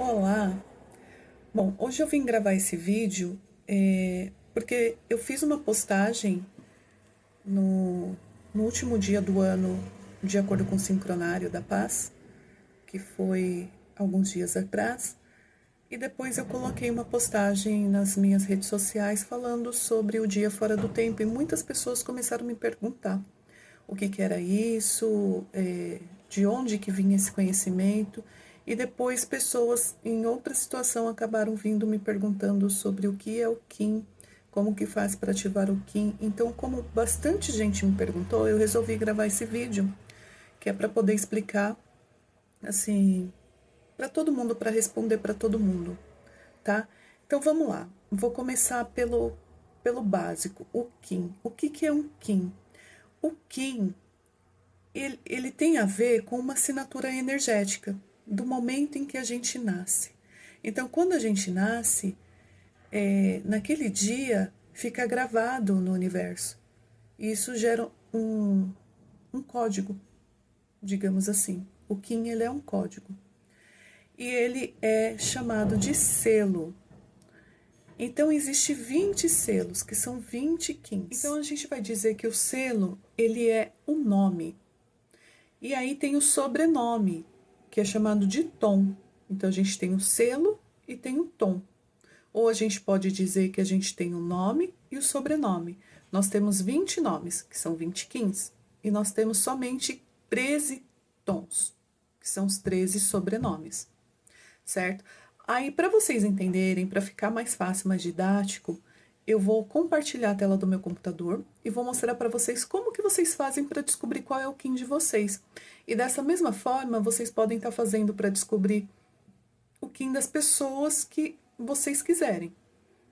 Olá! Bom, hoje eu vim gravar esse vídeo porque eu fiz uma postagem no, no último dia do ano, de acordo com o Sincronário da Paz, que foi alguns dias atrás, e depois eu coloquei uma postagem nas minhas redes sociais falando sobre o dia fora do tempo, e muitas pessoas começaram a me perguntar o que que era isso, de onde que vinha esse conhecimento, e depois pessoas em outra situação acabaram vindo me perguntando sobre o que é o Kim, como que faz para ativar o Kim. Então, como bastante gente me perguntou, eu resolvi gravar esse vídeo, que é para poder explicar, assim, para todo mundo, para responder para todo mundo, tá? Então, vamos lá. Vou começar pelo básico, o Kim. O que que é um Kim? O Kim ele tem a ver com uma assinatura energética do momento em que a gente nasce. Então, quando a gente nasce, naquele dia fica gravado no universo. E isso gera um código, digamos assim. O Kim ele é um código. E ele é chamado de selo. Então, existe 20 selos, que são 20 Kims. Então, a gente vai dizer que o selo ele é o nome. E aí tem o sobrenome, que é chamado de tom. Então, a gente tem o selo e tem o tom. Ou a gente pode dizer que a gente tem o nome e o sobrenome. Nós temos 20 nomes, que são 20 Kims. E nós temos somente 13 tons, que são os 13 sobrenomes. Certo? Aí, para vocês entenderem, para ficar mais fácil, mais didático, eu vou compartilhar a tela do meu computador e vou mostrar para vocês como que vocês fazem para descobrir qual é o Kim de vocês. E dessa mesma forma, vocês podem estar fazendo para descobrir o Kim das pessoas que vocês quiserem,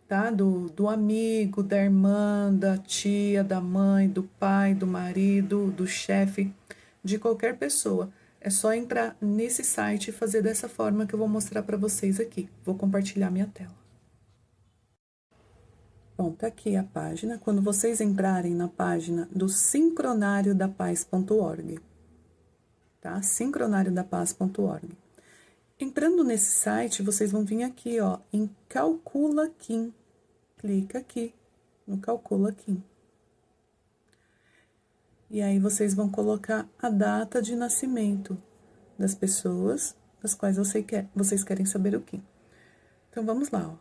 tá? Do amigo, da irmã, da tia, da mãe, do pai, do marido, do chefe, de qualquer pessoa. É só entrar nesse site e fazer dessa forma que eu vou mostrar para vocês aqui. Vou compartilhar minha tela. Bom, tá aqui a página. Quando vocês entrarem na página do sincronariodapaz.org, tá? sincronariodapaz.org. Entrando nesse site, vocês vão vir aqui, ó, em Calcula Kim. Clica aqui no Calcula Kim. E aí vocês vão colocar a data de nascimento das pessoas das quais vocês querem saber o Kim. Então, vamos lá, ó.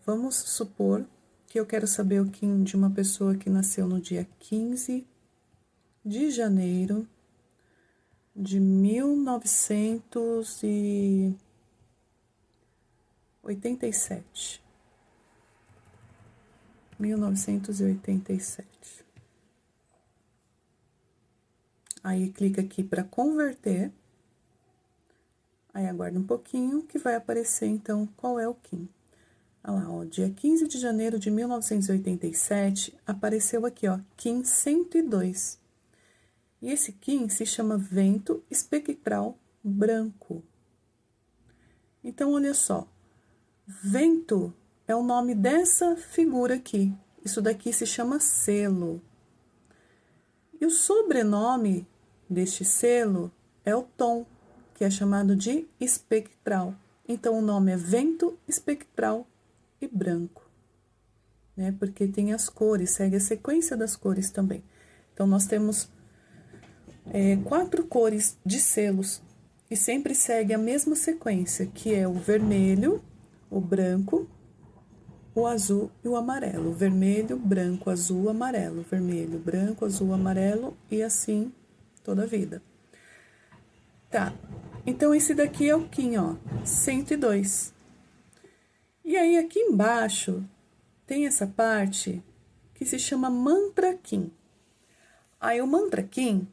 Vamos supor que eu quero saber o Kim de uma pessoa que nasceu no dia 15 de janeiro de 1987. 1987. Aí, clica aqui para converter. Aí, aguarda um pouquinho que vai aparecer, então, qual é o Kim. Olha lá, ó, dia 15 de janeiro de 1987, apareceu aqui, ó, Kim 102. E esse Kim se chama vento espectral branco. Então, olha só, vento é o nome dessa figura aqui. Isso daqui se chama selo. E o sobrenome deste selo é o tom, que é chamado de espectral. Então, o nome é vento espectral e branco, né? Porque tem as cores, segue a sequência das cores também. Então, nós temos 4 cores de selos e sempre segue a mesma sequência, que é o vermelho, o branco, o azul e o amarelo. Vermelho, branco, azul, amarelo. Vermelho, branco, azul, amarelo e assim toda a vida. Tá, então esse daqui é o Kim, ó, 102. E aí, aqui embaixo, tem essa parte que se chama Mantra Kim. Aí, o Mantra Kim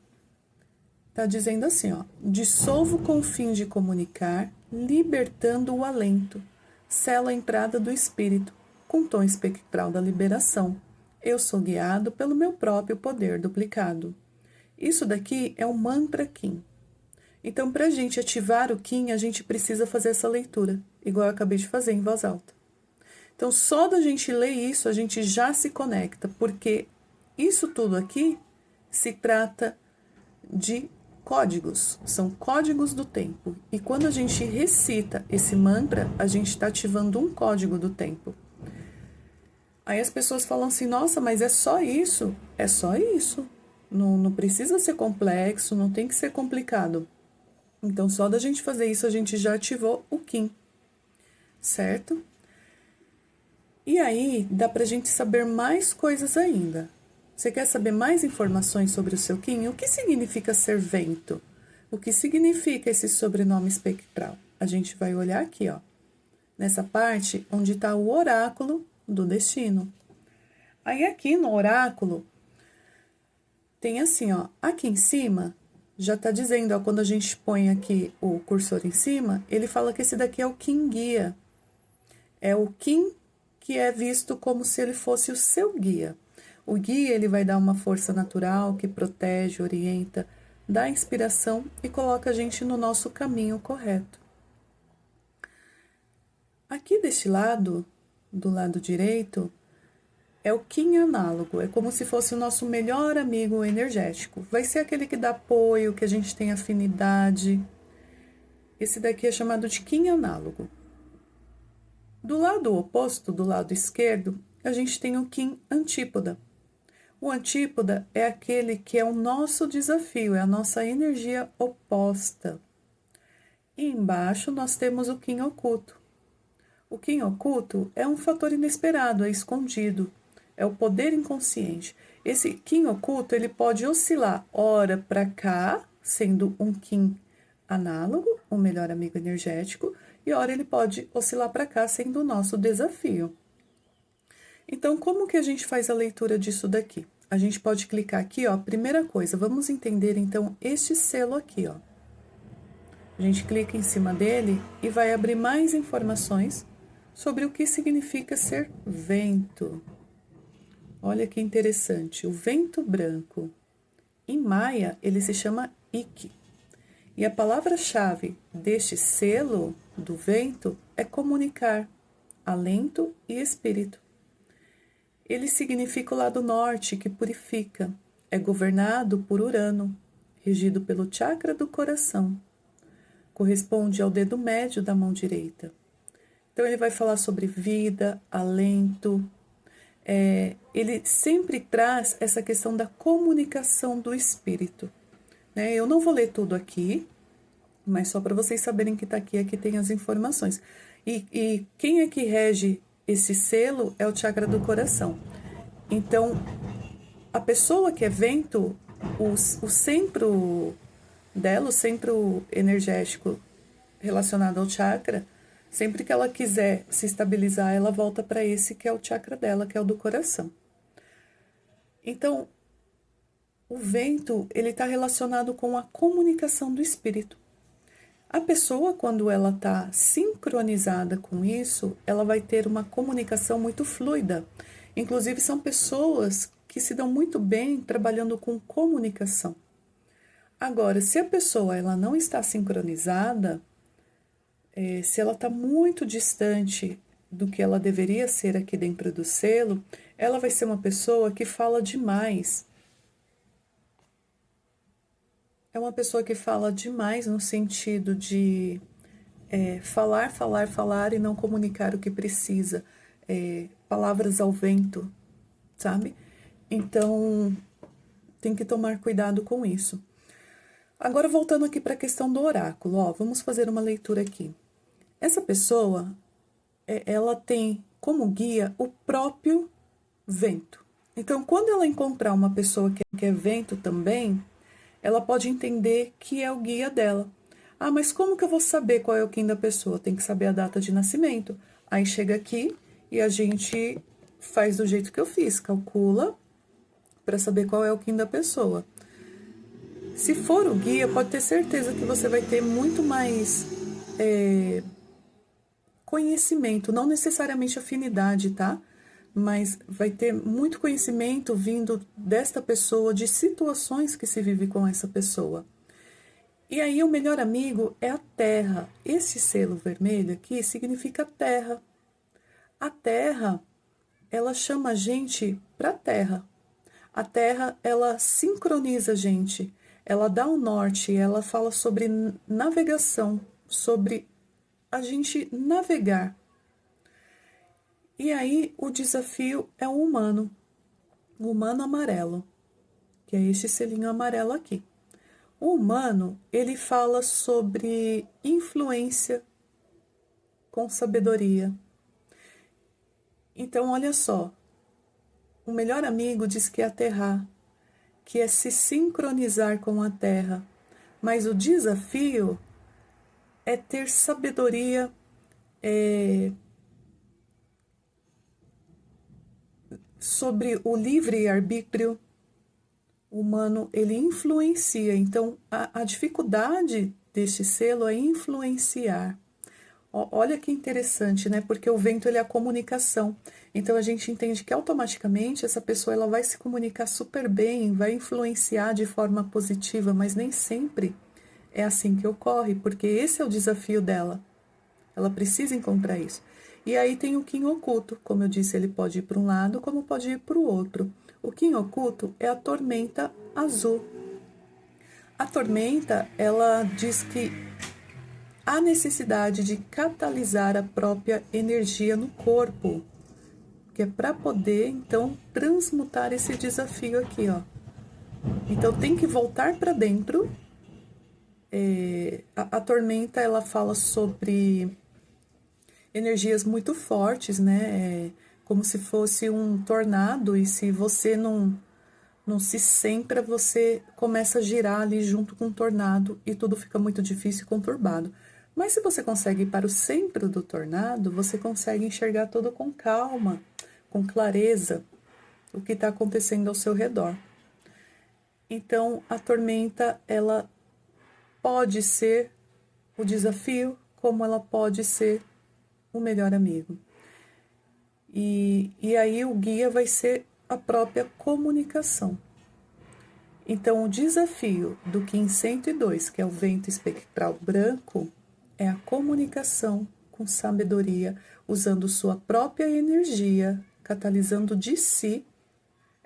tá dizendo assim, ó: dissolvo com o fim de comunicar, libertando o alento, selo a entrada do espírito, com tom espectral da liberação. Eu sou guiado pelo meu próprio poder duplicado. Isso daqui é o Mantra Kim. Então, para a gente ativar o Kim, a gente precisa fazer essa leitura, igual eu acabei de fazer em voz alta. Então, só da gente ler isso, a gente já se conecta, porque isso tudo aqui se trata de códigos, são códigos do tempo. E quando a gente recita esse mantra, a gente está ativando um código do tempo. Aí as pessoas falam assim, nossa, mas é só isso? É só isso. Não precisa ser complexo, não tem que ser complicado. Então, só da gente fazer isso, a gente já ativou o Kim, certo? E aí, dá pra gente saber mais coisas ainda. Você quer saber mais informações sobre o seu Kim? O que significa ser vento? O que significa esse sobrenome espectral? A gente vai olhar aqui, ó, nessa parte onde está o oráculo do destino. Aí aqui no oráculo, tem assim, ó, aqui em cima, já tá dizendo, ó, quando a gente põe aqui o cursor em cima, ele fala que esse daqui é o Kim guia. É o Kim que é visto como se ele fosse o seu guia. O guia, ele vai dar uma força natural que protege, orienta, dá inspiração e coloca a gente no nosso caminho correto. Aqui deste lado, do lado direito, é o Kim análogo, é como se fosse o nosso melhor amigo energético. Vai ser aquele que dá apoio, que a gente tem afinidade. Esse daqui é chamado de Kim análogo. Do lado oposto, do lado esquerdo, a gente tem o Kim antípoda. O antípoda é aquele que é o nosso desafio, é a nossa energia oposta. E embaixo nós temos o Kim oculto. O Kim oculto é um fator inesperado, é escondido, é o poder inconsciente. Esse Kim oculto, ele pode oscilar ora para cá, sendo um Kim análogo, um melhor amigo energético, e ora ele pode oscilar para cá, sendo o nosso desafio. Então, como que a gente faz a leitura disso daqui? A gente pode clicar aqui, ó, primeira coisa, vamos entender então este selo aqui, ó. A gente clica em cima dele e vai abrir mais informações sobre o que significa ser vento. Olha que interessante, o vento branco. Em maia, ele se chama Ikki. E a palavra-chave deste selo do vento é comunicar, alento e espírito. Ele significa o lado norte, que purifica. É governado por Urano, regido pelo chakra do coração. Corresponde ao dedo médio da mão direita. Então, ele vai falar sobre vida, alento. Ele sempre traz essa questão da comunicação do espírito. Né? Eu não vou ler tudo aqui, mas só para vocês saberem que está aqui, aqui tem as informações. E quem é que rege esse selo é o chakra do coração. Então, a pessoa que é vento, o centro dela, o centro energético relacionado ao chakra, sempre que ela quiser se estabilizar, ela volta para esse que é o chakra dela, que é o do coração. Então, o vento, ele está relacionado com a comunicação do espírito. A pessoa, quando ela está sincronizada com isso, ela vai ter uma comunicação muito fluida. Inclusive, são pessoas que se dão muito bem trabalhando com comunicação. Agora, se a pessoa ela não está sincronizada, se ela está muito distante do que ela deveria ser aqui dentro do selo, ela vai ser uma pessoa que fala demais. É uma pessoa que fala demais no sentido de falar, falar, falar e não comunicar o que precisa. Palavras ao vento, sabe? Então, tem que tomar cuidado com isso. Agora, voltando aqui para a questão do oráculo, ó, vamos fazer uma leitura aqui. Essa pessoa, ela tem como guia o próprio vento. Então, quando ela encontrar uma pessoa que é vento também, ela pode entender que é o guia dela. Ah, mas como que eu vou saber qual é o Kim da pessoa? Tem que saber a data de nascimento. Aí chega aqui e a gente faz do jeito que eu fiz, calcula para saber qual é o Kim da pessoa. Se for o guia, pode ter certeza que você vai ter muito mais conhecimento, não necessariamente afinidade, tá? Mas vai ter muito conhecimento vindo desta pessoa, de situações que se vive com essa pessoa. E aí o melhor amigo é a terra. Esse selo vermelho aqui significa terra. A terra, ela chama a gente para a terra. A terra, ela sincroniza a gente. ela dá o norte, ela fala sobre navegação, sobre a gente navegar. E aí o desafio é o humano amarelo, que é este selinho amarelo aqui. O humano, ele fala sobre influência com sabedoria. Então, olha só, o melhor amigo diz que é aterrar, que é se sincronizar com a terra, mas o desafio é ter sabedoria sobre o livre-arbítrio humano, ele influencia. Então, a dificuldade deste selo é influenciar. Olha que interessante, né? Porque o vento, ele é a comunicação. Então, a gente entende que automaticamente essa pessoa ela vai se comunicar super bem, vai influenciar de forma positiva, mas nem sempre é assim que ocorre, porque esse é o desafio dela. Ela precisa encontrar isso. E aí tem o Kim oculto. Como eu disse, ele pode ir para um lado, como pode ir para o outro. O Kim oculto é a tormenta azul. A tormenta, ela diz que há necessidade de catalisar a própria energia no corpo, que é para poder, então, transmutar esse desafio aqui, ó. Então, tem que voltar para dentro. A tormenta, ela fala sobre energias muito fortes, né? Como se fosse um tornado, e se você não se centra, você começa a girar ali junto com o tornado e tudo fica muito difícil e conturbado. Mas se você consegue ir para o centro do tornado, você consegue enxergar tudo com calma, com clareza, o que está acontecendo ao seu redor. Então, a tormenta, ela pode ser o desafio, como ela pode ser o melhor amigo. E aí o guia vai ser a própria comunicação. Então, o desafio do Kim 102, que é o vento espectral branco, é a comunicação com sabedoria, usando sua própria energia, catalisando de si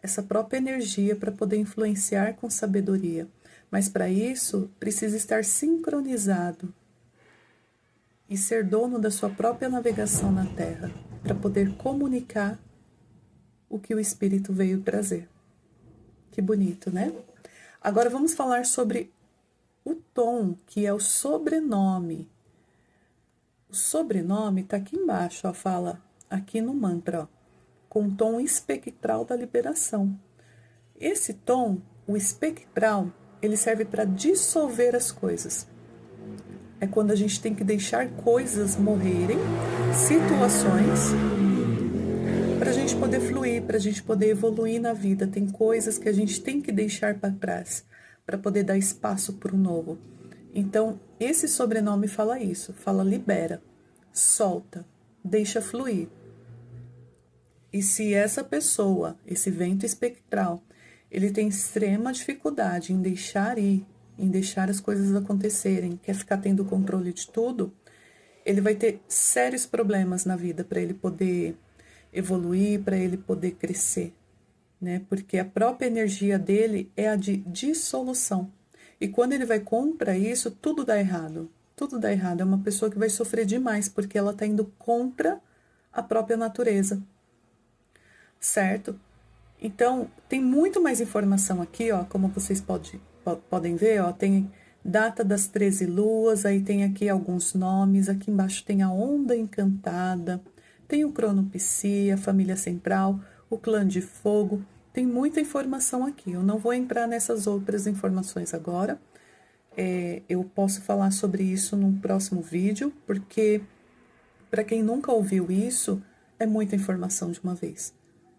essa própria energia para poder influenciar com sabedoria. Mas para isso, precisa estar sincronizado e ser dono da sua própria navegação na Terra, para poder comunicar o que o Espírito veio trazer. Que bonito, né? Agora vamos falar sobre o tom, que é o sobrenome. O sobrenome está aqui embaixo, ó, fala aqui no mantra, ó, com o tom espectral da liberação. Esse tom, o espectral, ele serve para dissolver as coisas. É quando a gente tem que deixar coisas morrerem, situações, para a gente poder fluir, para a gente poder evoluir na vida. Tem coisas que a gente tem que deixar para trás, para poder dar espaço para o novo. Então, esse sobrenome fala isso, fala libera, solta, deixa fluir. E se essa pessoa, esse vento espectral, ele tem extrema dificuldade em deixar ir, em deixar as coisas acontecerem, quer ficar tendo controle de tudo, ele vai ter sérios problemas na vida para ele poder evoluir, para ele poder crescer, né? Porque a própria energia dele é a de dissolução. E quando ele vai contra isso, tudo dá errado. Tudo dá errado. É uma pessoa que vai sofrer demais, porque ela está indo contra a própria natureza. Certo? Então, tem muito mais informação aqui, ó, como vocês podem ver, ó, tem data das 13 luas, aí tem aqui alguns nomes, aqui embaixo tem a onda encantada, tem o cronopsia, a família central, o clã de fogo, tem muita informação aqui. Eu não vou entrar nessas outras informações agora, eu posso falar sobre isso num próximo vídeo, porque para quem nunca ouviu isso, é muita informação de uma vez.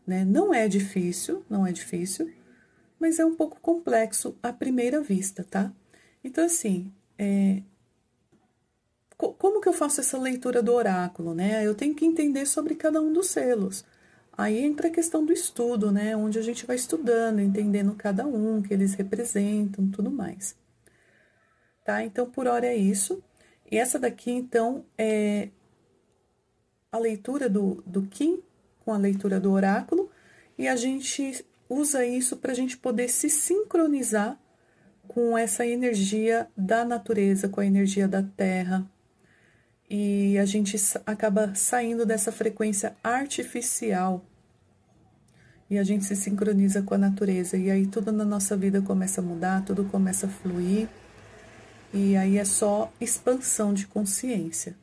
Né? Não é difícil, mas é um pouco complexo à primeira vista, tá? Então, assim, como que eu faço essa leitura do oráculo, né? Eu tenho que entender sobre cada um dos selos. Aí entra a questão do estudo, né? Onde a gente vai estudando, entendendo cada um, que eles representam, tudo mais. Tá? Então, por hora é isso. E essa daqui, então, é a leitura do Kim com a leitura do oráculo, e a gente usa isso para a gente poder se sincronizar com essa energia da natureza, com a energia da terra. E a gente acaba saindo dessa frequência artificial. E a gente se sincroniza com a natureza. E aí tudo na nossa vida começa a mudar, tudo começa a fluir. E aí é só expansão de consciência.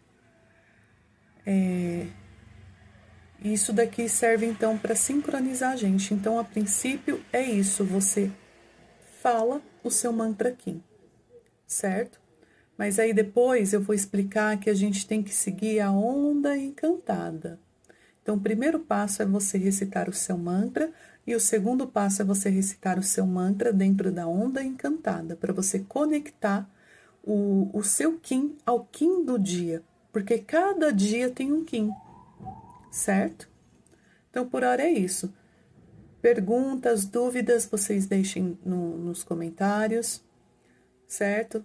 Isso daqui serve então para sincronizar a gente. Então, a princípio, é isso. Você fala o seu mantra aqui, certo? Mas aí depois eu vou explicar que a gente tem que seguir a onda encantada. Então, o primeiro passo é você recitar o seu mantra e o segundo passo é você recitar o seu mantra dentro da onda encantada, para você conectar o seu Kim ao Kim do dia, porque cada dia tem um Kim, certo? Então, por hora é isso. Perguntas, dúvidas, vocês deixem nos comentários, certo?